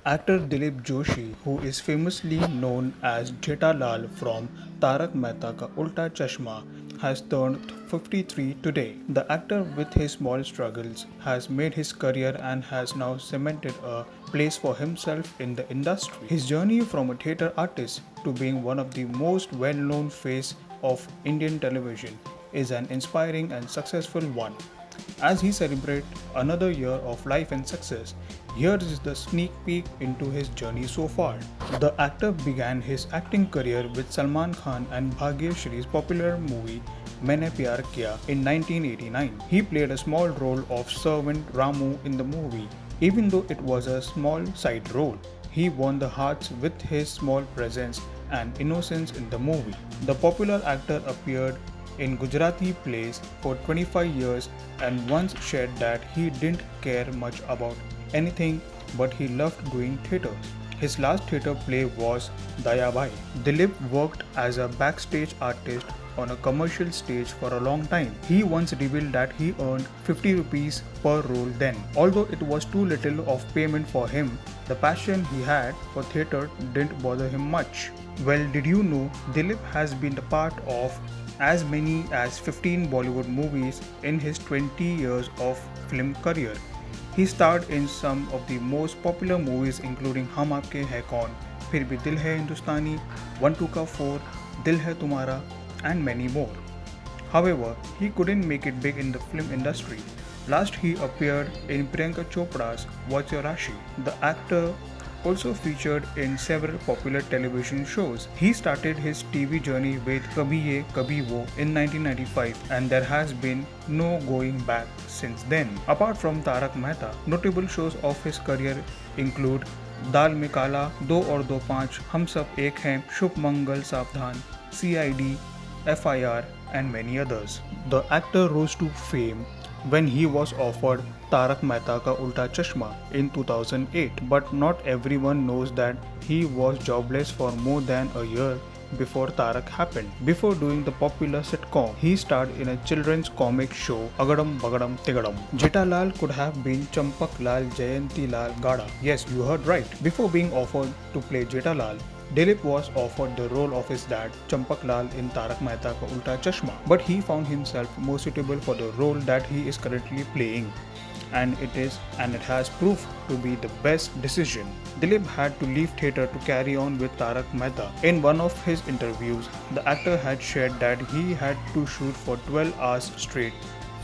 Actor Dilip Joshi, who is famously known as Jethalal from Tarak Mehta Ka Ulta Chashma, has turned 53 today. The actor, with his small struggles, has made his career and has now cemented a place for himself in the industry. His journey from a theatre artist to being one of the most well-known face of Indian television is an inspiring and successful one. As he celebrates another year of life and success, here is the sneak peek into his journey so far. The actor began his acting career with Salman Khan and Bhagyashree's popular movie Maine Pyar Kiya in 1989. He played a small role of servant Ramu in the movie. Even though it was a small side role, he won the hearts with his small presence and innocence in the movie. The popular actor appeared in Gujarati plays for 25 years and once shared that he didn't care much about anything but he loved doing theatre. His last theatre play was Dayabai. Dilip worked as a backstage artist on a commercial stage for a long time. He once revealed that he earned 50 rupees per role then. Although it was too little of payment for him, the passion he had for theatre didn't bother him much. Well, did you know Dilip has been a part of as many as 15 Bollywood movies in his 20 years of film career. He starred in some of the most popular movies including Hum Aapke Hain Kaun, Phir Bhi Dil Hai Hindustani, One Two Ka Four, Dil Hai Tumhara and many more. However, he couldn't make it big in the film industry. Last he appeared in Priyanka Chopra's What's Your Rashi. The actor also featured in several popular television shows. He started his TV journey with Kabhi Ye Kabhi Wo in 1995 and there has been no going back since then. Apart from Tarak Mehta, notable shows of his career include Dal Mein Kala, Do Aur Do Panch, Hum Sab Ek Hain, Shubh Mangal Savdhan, CID, FIR and many others. The actor rose to fame when he was offered Tarak Mehta Ka Ulta Chashma in 2008, but not everyone knows that he was jobless for more than a year before Tarak happened. Before doing the popular sitcom, he starred in a children's comic show Agadam Bagadam Tigadam. Jethalal could have been Champak Lal Jayanti Lal Gada. Yes, you heard right. Before being offered to play Jethalal, Dilip was offered the role of his dad, Champak Lal, in Tarak Mehta Ka Ulta Chashma, but he found himself more suitable for the role that he is currently playing. And it has proved to be the best decision. Dilip had to leave theatre to carry on with Tarak Mehta. In one of his interviews, the actor had shared that he had to shoot for 12 hours straight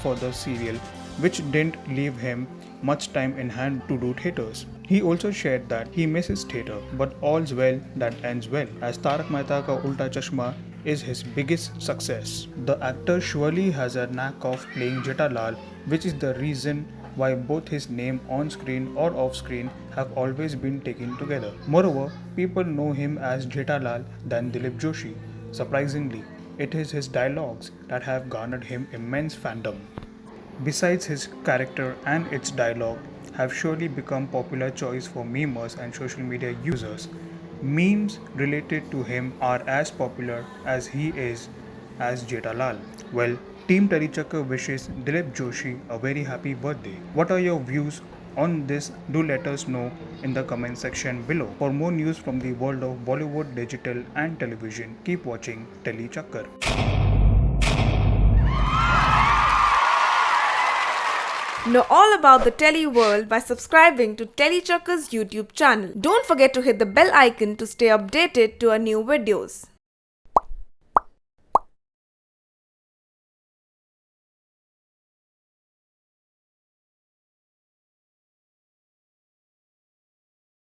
for the serial, which didn't leave him much time in hand to do theatres. He also shared that he misses theatre, but all's well that ends well, as Tarak Mehta Ka Ulta Chashma is his biggest success. The actor surely has a knack of playing Jethalal, which is the reason why both his name on screen or off screen have always been taken together. Moreover, people know him as Jethalal than Dilip Joshi. Surprisingly, it is his dialogues that have garnered him immense fandom. Besides, his character and its dialogue have surely become popular choice for memers and social media users. Memes related to him are as popular as he is as Jethalal. Well, Team Telichakra wishes Dilip Joshi a very happy birthday. What are your views on this? Do let us know in the comment section below. For more news from the world of Bollywood, digital and television, keep watching Telichakra. Know all about the Tele world by subscribing to Telichakra's YouTube channel. Don't forget to hit the bell icon to stay updated to our new videos.